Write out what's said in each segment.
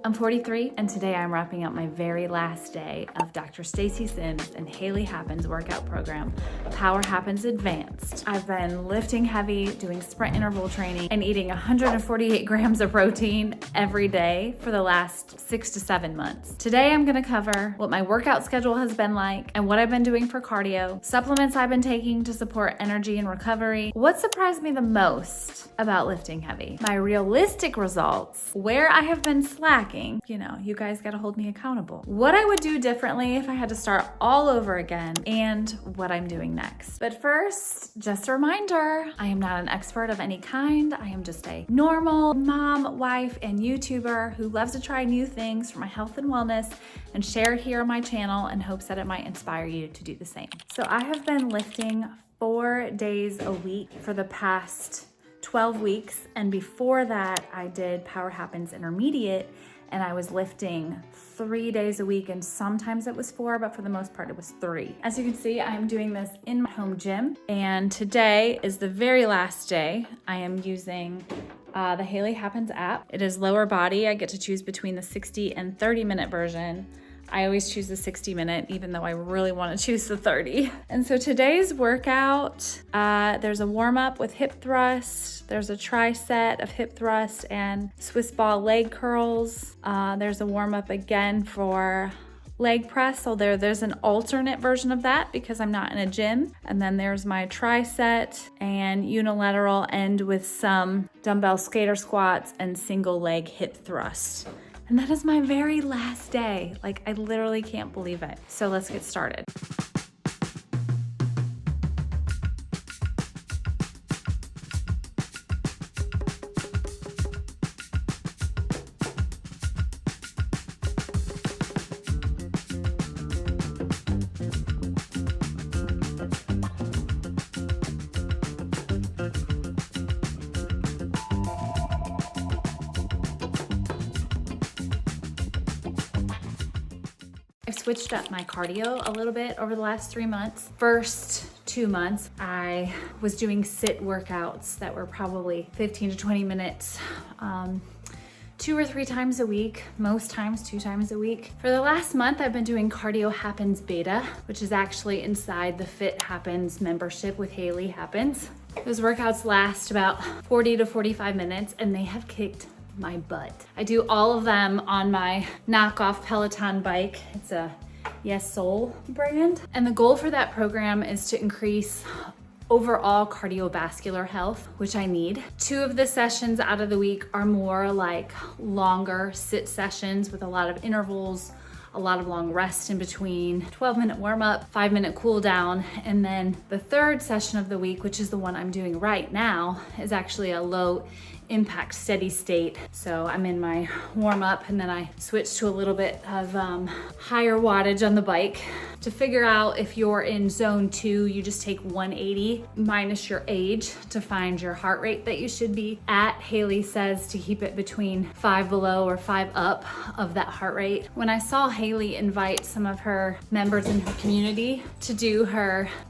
I'm 43, and today I'm wrapping up my very last day of Dr. Stacy Sims and Haley Happens workout program, Power Happens Advanced. I've been lifting heavy, doing sprint interval training, and eating 148 grams of protein every day for the last 6 to 7 months. Today I'm gonna cover what my workout schedule has been like and what I've been doing for cardio, supplements I've been taking to support energy and recovery, what surprised me the most about lifting heavy, my realistic results, where I have been slacking. You know, you guys gotta hold me accountable. What I would do differently if I had to start all over again, and what I'm doing next. But first, just a reminder, I am not an expert of any kind. I am just a normal mom, wife, and YouTuber who loves to try new things for my health and wellness and share here on my channel in hopes that it might inspire you to do the same. So I have been lifting 4 days a week for the past 12 weeks. And before that, I did Power Happens Intermediate, and I was lifting 3 days a week, and sometimes it was 4, but for the most part it was 3. As you can see, I'm doing this in my home gym, and today is the very last day. I am using the Haley Happens app. It is lower body. I get to choose between the 60 and 30 minute version. I always choose the 60 minute, even though I really want to choose the 30. And so today's workout, there's a warm up with hip thrust. There's a tri-set of hip thrust and Swiss ball leg curls. There's a warm up again for leg press. So there's an alternate version of that because I'm not in a gym. And then there's my tri-set and unilateral end with some dumbbell skater squats and single leg hip thrust. And that is my very last day. Like, I literally can't believe it. So let's get started. I've switched up my cardio a little bit over the last 3 months. First 2 months, I was doing sit workouts that were probably 15 to 20 minutes, 2 or 3 times a week, most times 2 times a week. For the last month, I've been doing Cardio Happens Beta, which is actually inside the Fit Happens membership with Haley Happens. Those workouts last about 40 to 45 minutes, and they have kicked my butt. I do all of them on my knockoff Peloton bike. It's a Yes Soul brand. And the goal for that program is to increase overall cardiovascular health, which I need. 2 of the sessions out of the week are more like longer sit sessions with a lot of intervals, a lot of long rest in between, 12-minute warm up, 5-minute cool down. And then the 3rd session of the week, which is the one I'm doing right now, is actually a low impact steady state. So I'm in my warm up, and then I switch to a little bit of higher wattage on the bike. To figure out if you're in zone 2, you just take 180 minus your age to find your heart rate that you should be at. Haley says to keep it between 5 below or 5 up of that heart rate. When I saw Haley invite some of her members in her community to do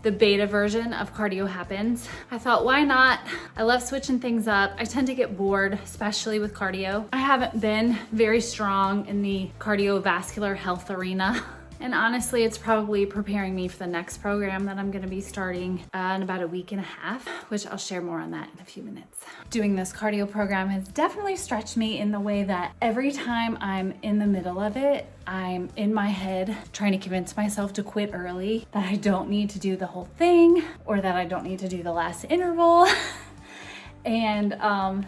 the beta version of Cardio Happens, I thought, why not? I love switching things up. I tend to get bored, especially with cardio. I haven't been very strong in the cardiovascular health arena. And honestly, it's probably preparing me for the next program that I'm gonna be starting in about a week and a half, which I'll share more on that in a few minutes. Doing this cardio program has definitely stretched me in the way that every time I'm in the middle of it, I'm in my head trying to convince myself to quit early, that I don't need to do the whole thing, or that I don't need to do the last interval. And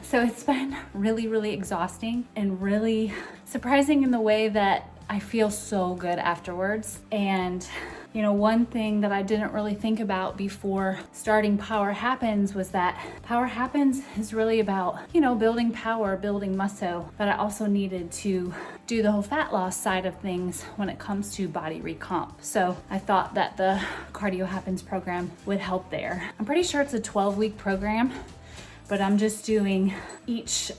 so it's been really, really exhausting and really surprising in the way that I feel so good afterwards. And you know, one thing that I didn't really think about before starting Power Happens was that Power Happens is really about, you know, building power, building muscle, but I also needed to do the whole fat loss side of things when it comes to body recomp. So I thought that the Cardio Happens program would help there. I'm pretty sure it's a 12-week program, but I'm just doing each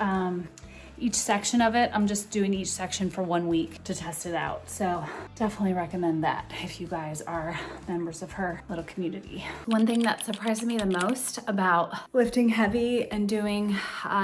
each section of it. I'm just doing each section for 1 week to test it out. So definitely recommend that if you guys are members of her little community. One thing that surprised me the most about lifting heavy and doing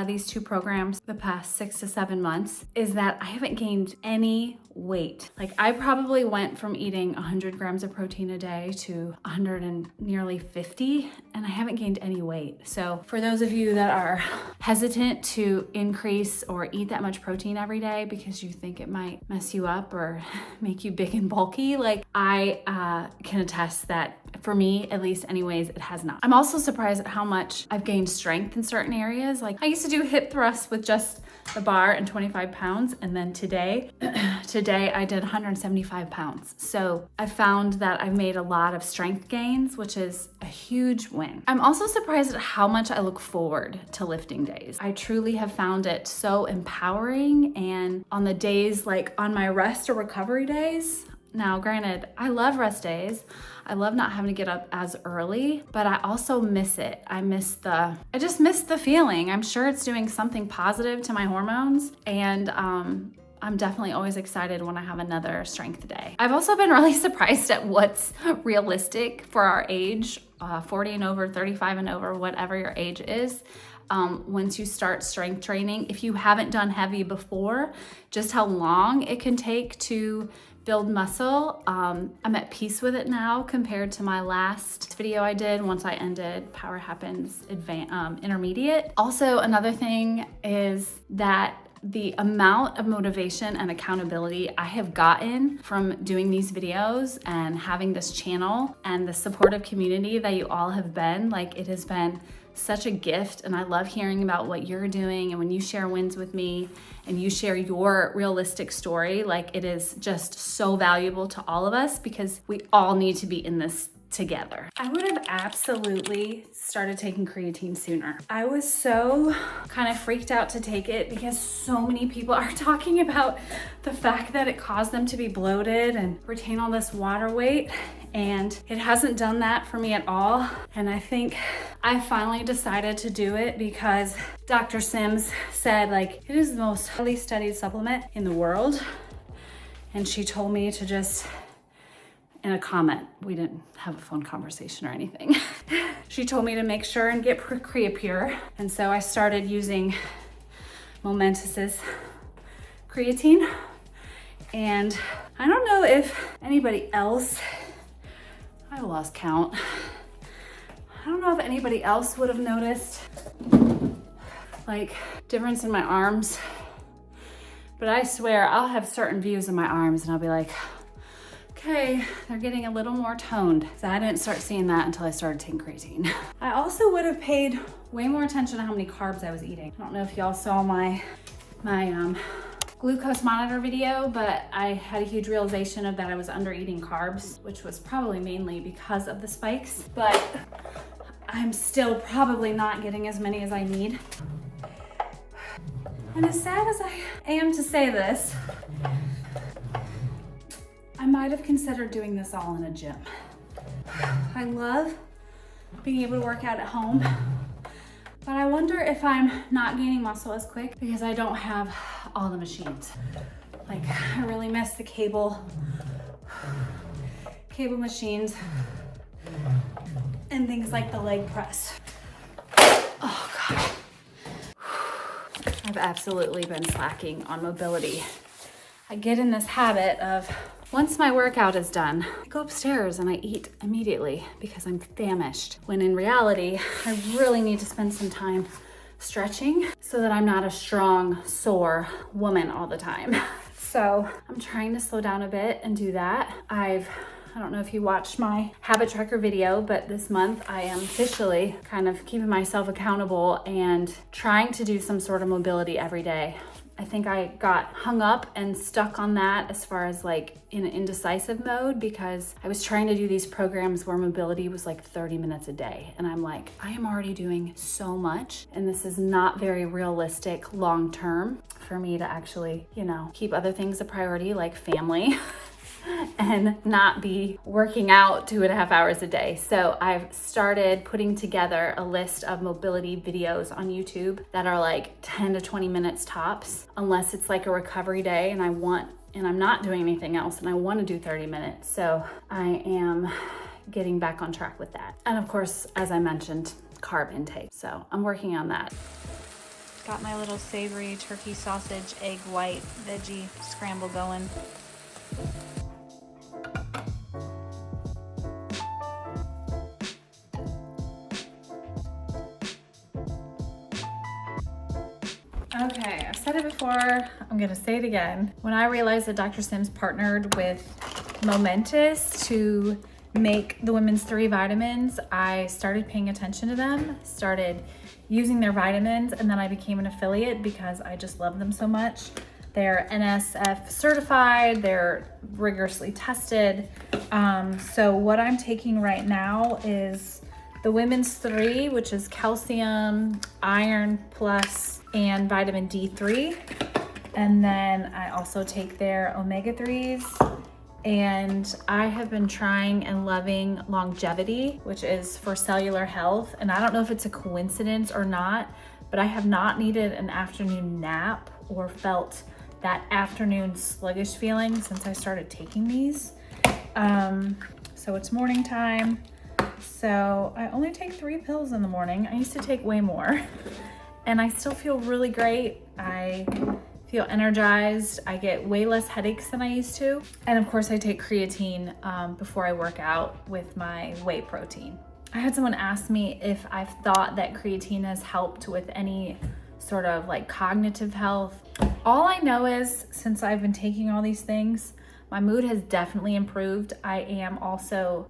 these 2 programs the past 6 to 7 months is that I haven't gained any weight. Like, I probably went from eating 100 grams of protein a day to 100 and nearly 50, and I haven't gained any weight. So for those of you that are hesitant to increase or eat that much protein every day because you think it might mess you up or make you big and bulky, like, I can attest that for me, at least anyways, it has not. I'm also surprised at how much I've gained strength in certain areas. Like, I used to do hip thrusts with just the bar and 25 pounds. And then today I did 175 pounds. So I found that I've made a lot of strength gains, which is a huge win. I'm also surprised at how much I look forward to lifting days. I truly have found it so empowering. And on the days, like on my rest or recovery days, now, granted, I love rest days. I love not having to get up as early, but I also miss it. I just miss the feeling. I'm sure it's doing something positive to my hormones, and I'm definitely always excited when I have another strength day. I've also been really surprised at what's realistic for our age, 40 and over, 35 and over, whatever your age is. Once you start strength training, if you haven't done heavy before, just how long it can take to build muscle. I'm at peace with it now compared to my last video I did once I ended Power Happens Intermediate. Also, another thing is that the amount of motivation and accountability I have gotten from doing these videos and having this channel and the supportive community that you all have been, like, it has been such a gift, and I love hearing about what you're doing, and when you share wins with me and you share your realistic story, like, it is just so valuable to all of us because we all need to be in this together. I would have absolutely started taking creatine sooner. I was so kind of freaked out to take it because so many people are talking about the fact that it caused them to be bloated and retain all this water weight, and it hasn't done that for me at all. And I think I finally decided to do it because Dr. Sims said, like, it is the most highly studied supplement in the world, and she told me to just, in a comment, we didn't have a phone conversation or anything. She told me to make sure and get Creapure. And so I started using Momentous Creatine. And I don't know if anybody else, I lost count. I don't know if anybody else would have noticed, like, difference in my arms, but I swear I'll have certain views of my arms and I'll be like, okay, they're getting a little more toned. So I didn't start seeing that until I started taking creatine. I also would have paid way more attention to how many carbs I was eating. I don't know if y'all saw my glucose monitor video, but I had a huge realization of that I was under eating carbs, which was probably mainly because of the spikes, but I'm still probably not getting as many as I need. And as sad as I am to say this, I might have considered doing this all in a gym. I love being able to work out at home, but I wonder if I'm not gaining muscle as quick because I don't have all the machines. Like, I really miss the cable machines and things like the leg press. Oh God. I've absolutely been slacking on mobility. I get in this habit of, once my workout is done, I go upstairs and I eat immediately because I'm famished. When in reality, I really need to spend some time stretching so that I'm not a strong, sore woman all the time. So I'm trying to slow down a bit and do that. I don't know if you watched my habit tracker video, but this month I am officially kind of keeping myself accountable and trying to do some sort of mobility every day. I think I got hung up and stuck on that as far as like in an indecisive mode because I was trying to do these programs where mobility was like 30 minutes a day. And I'm like, I am already doing so much and this is not very realistic long term for me to actually, you know, keep other things a priority like family and not be working out 2.5 hours a day. So I've started putting together a list of mobility videos on YouTube that are like 10 to 20 minutes tops, unless it's like a recovery day and I'm not doing anything else and I want to do 30 minutes. So I am getting back on track with that. And of course, as I mentioned, carb intake. So I'm working on that. Got my little savory turkey sausage, egg white, veggie scramble going. Okay, I've said it before, I'm gonna say it again. When I realized that Dr. Sims partnered with Momentous to make the women's 3 vitamins, I started paying attention to them, started using their vitamins, and then I became an affiliate because I just love them so much. They're NSF certified, they're rigorously tested. So what I'm taking right now is the women's 3, which is calcium, iron plus, and vitamin D3. And then I also take their omega-3s. And I have been trying and loving longevity, which is for cellular health. And I don't know if it's a coincidence or not, but I have not needed an afternoon nap or felt that afternoon sluggish feeling since I started taking these. So it's morning time. So I only take 3 pills in the morning. I used to take way more. And I still feel really great. I feel energized. I get way less headaches than I used to. And of course I take creatine before I work out with my whey protein. I had someone ask me if I've thought that creatine has helped with any sort of like cognitive health. All I know is since I've been taking all these things, my mood has definitely improved. I am also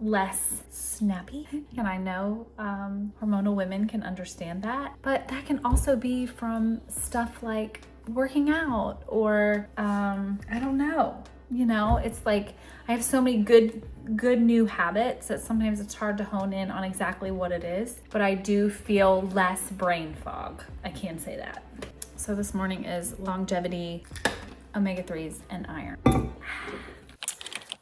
less snappy, and I know hormonal women can understand that, but that can also be from stuff like working out or I don't know, you know, it's like I have so many good new habits that sometimes it's hard to hone in on exactly what it is, but I do feel less brain fog. I can say that. So this morning is longevity, omega-3s, and iron.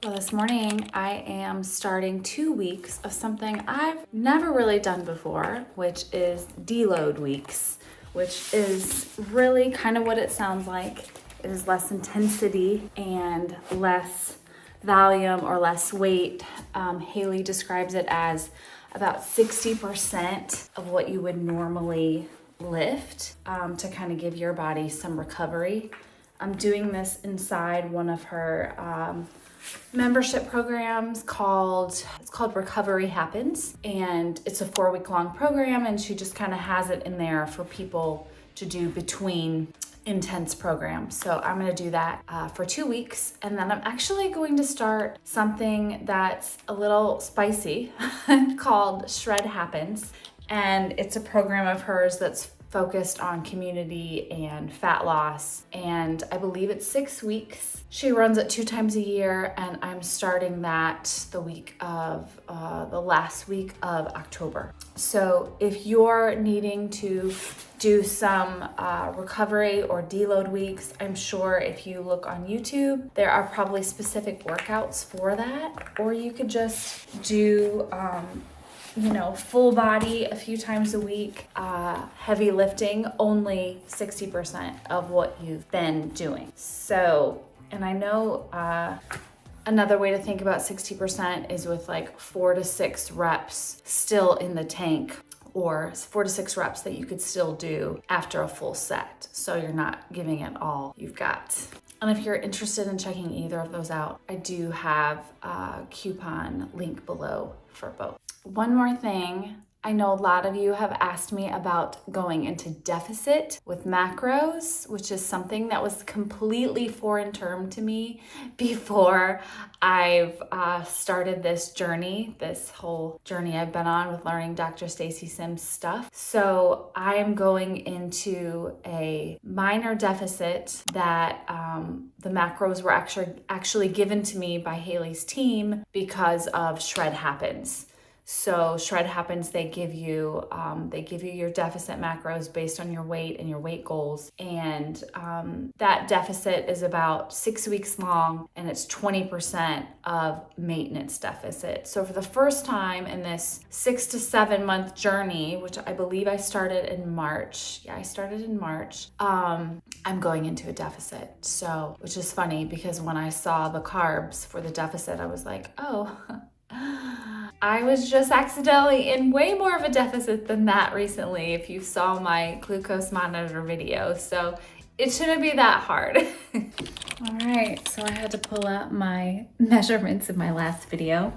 Well, this morning I am starting 2 weeks of something I've never really done before, which is deload weeks, which is really kind of what it sounds like. It is less intensity and less volume or less weight. Haley describes it as about 60% of what you would normally lift to kind of give your body some recovery. I'm doing this inside one of her membership programs called Recovery Happens, and it's a 4-week long program, and she just kind of has it in there for people to do between intense programs. So I'm going to do that for 2 weeks, and then I'm actually going to start something that's a little spicy called Shred Happens, and it's a program of hers that's focused on community and fat loss, and I believe it's 6 weeks. She runs it 2 times a year, and I'm starting that the last week of October. So if you're needing to do some recovery or deload weeks, I'm sure if you look on YouTube, there are probably specific workouts for that, or you could just do full body a few times a week, heavy lifting, only 60% of what you've been doing. So, and I know another way to think about 60% is with like 4 to 6 reps still in the tank, or 4 to 6 reps that you could still do after a full set. So you're not giving it all you've got. And if you're interested in checking either of those out, I do have a coupon link below for both. One more thing, I know a lot of you have asked me about going into deficit with macros, which is something that was completely foreign term to me before I've started this journey, this whole journey I've been on with learning Dr. Stacy Sims stuff. So I am going into a minor deficit that the macros were actually given to me by Haley's team because of Shred Happens. So Shred Happens, they give you your deficit macros based on your weight and your weight goals. And that deficit is about 6 weeks long, and it's 20% of maintenance deficit. So for the first time in this 6 to 7 month journey, which I believe I started in March. Yeah, I started in March. I'm going into a deficit. So, which is funny because when I saw the carbs for the deficit, I was like, oh, I was just accidentally in way more of a deficit than that recently if you saw my glucose monitor video. So it shouldn't be that hard. All right, so I had to pull out my measurements in my last video.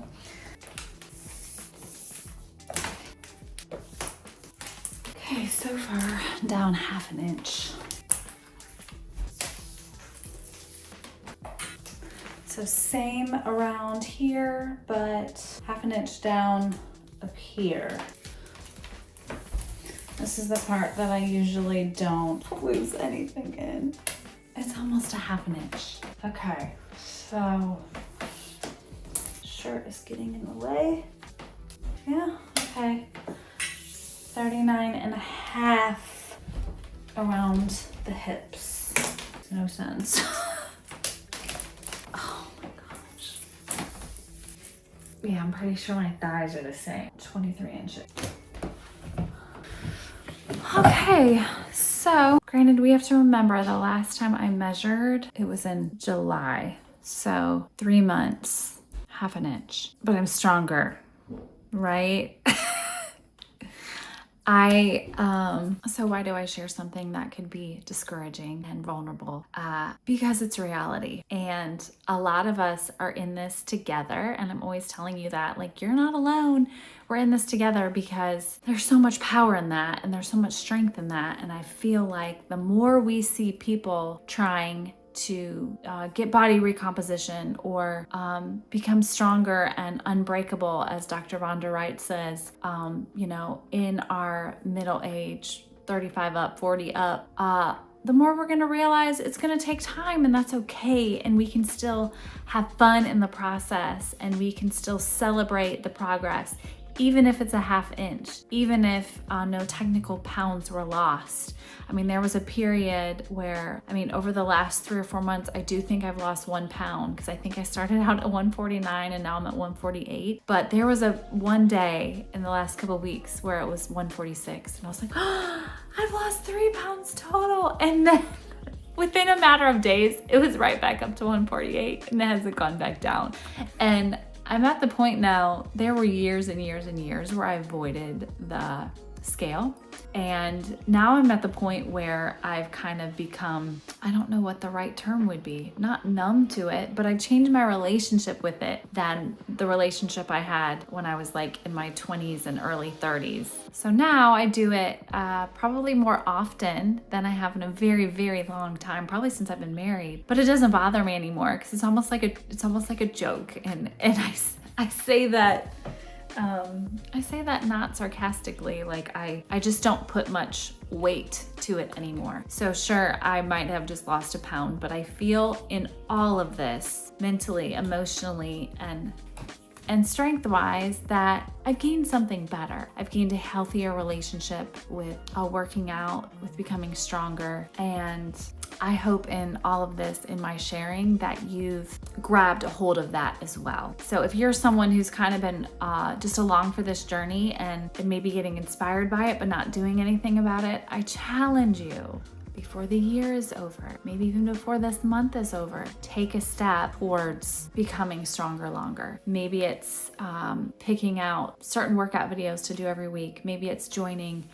Okay, so far down 1/2 inch. So same around here, but 1/2 inch down up here. This is the part that I usually don't lose anything in. It's almost 1/2 inch. Okay, so shirt is getting in the way. Yeah, okay. 39.5 around the hips. No sense. Yeah, I'm pretty sure my thighs are the same. 23 inches. Okay, so granted, we have to remember the last time I measured, it was in July. So 3 months, 1/2 inch. But I'm stronger, right? So why do I share something that could be discouraging and vulnerable? Because it's reality. And a lot of us are in this together. And I'm always telling you that, like, you're not alone. We're in this together because there's so much power in that and there's so much strength in that. And I feel like the more we see people trying to get body recomposition or become stronger and unbreakable, as Dr. Vonda Wright says, in our middle age, 35 up, 40 up, the more we're gonna realize it's gonna take time, and that's okay. And we can still have fun in the process, and we can still celebrate the progress, even if it's 1/2 inch, even if no technical pounds were lost. I mean, there was a period where, over the last 3 or 4 months, I do think I've lost 1 pound, because I think I started out at 149 and now I'm at 148. But there was one day in the last couple of weeks where it was 146, and I was like, oh, I've lost 3 pounds total. And then within a matter of days, it was right back up to 148, and it hasn't gone back down. And I'm at the point now, there were years and years and years where I avoided the scale. And now I'm at the point where I've kind of become, I don't know what the right term would be, not numb to it, but I've changed my relationship with it than the relationship I had when I was like in my 20s and early 30s. So now I do it probably more often than I have in a very, very long time, probably since I've been married. But it doesn't bother me anymore because it's almost like a joke, and I say that. I say that not sarcastically, like I just don't put much weight to it anymore. So sure, I might have just lost 1 pound, but I feel in all of this, mentally, emotionally, and strength-wise, that I've gained something better. I've gained a healthier relationship with working out, with becoming stronger, and I hope in all of this, in my sharing, that you've grabbed a hold of that as well. So if you're someone who's kind of been just along for this journey and maybe getting inspired by it but not doing anything about it, I challenge you, before the year is over, maybe even before this month is over, take a step towards becoming stronger longer. Maybe it's picking out certain workout videos to do every week. Maybe it's joining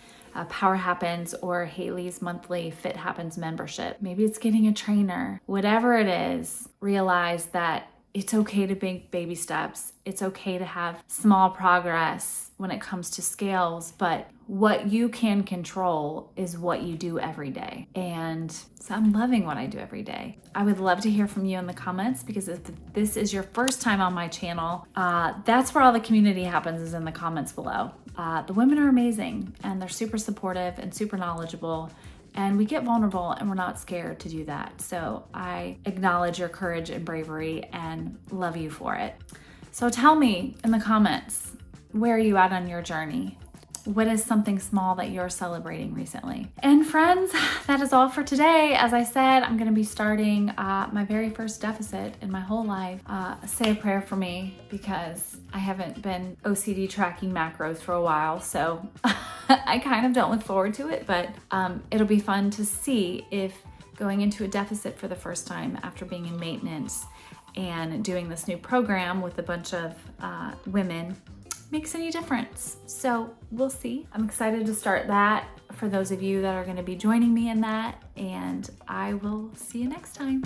Power Happens or Haley's monthly Fit Happens membership. Maybe it's getting a trainer. Whatever it is, realize that it's okay to make baby steps. It's okay to have small progress when it comes to scales, but what you can control is what you do every day. And so I'm loving what I do every day. I would love to hear from you in the comments, because if this is your first time on my channel, that's where all the community happens, is in the comments below. The women are amazing, and they're super supportive and super knowledgeable. And we get vulnerable, and we're not scared to do that. So I acknowledge your courage and bravery and love you for it. So tell me in the comments, Where are you at on your journey? What is something small that you're celebrating recently? And friends, that is all for today. As I said, I'm gonna be starting my very first deficit in my whole life. Say a prayer for me because I haven't been OCD tracking macros for a while, so I kind of don't look forward to it, but it'll be fun to see if going into a deficit for the first time after being in maintenance and doing this new program with a bunch of women makes any difference. So we'll see. I'm excited to start that for those of you that are going to be joining me in that, and I will see you next time.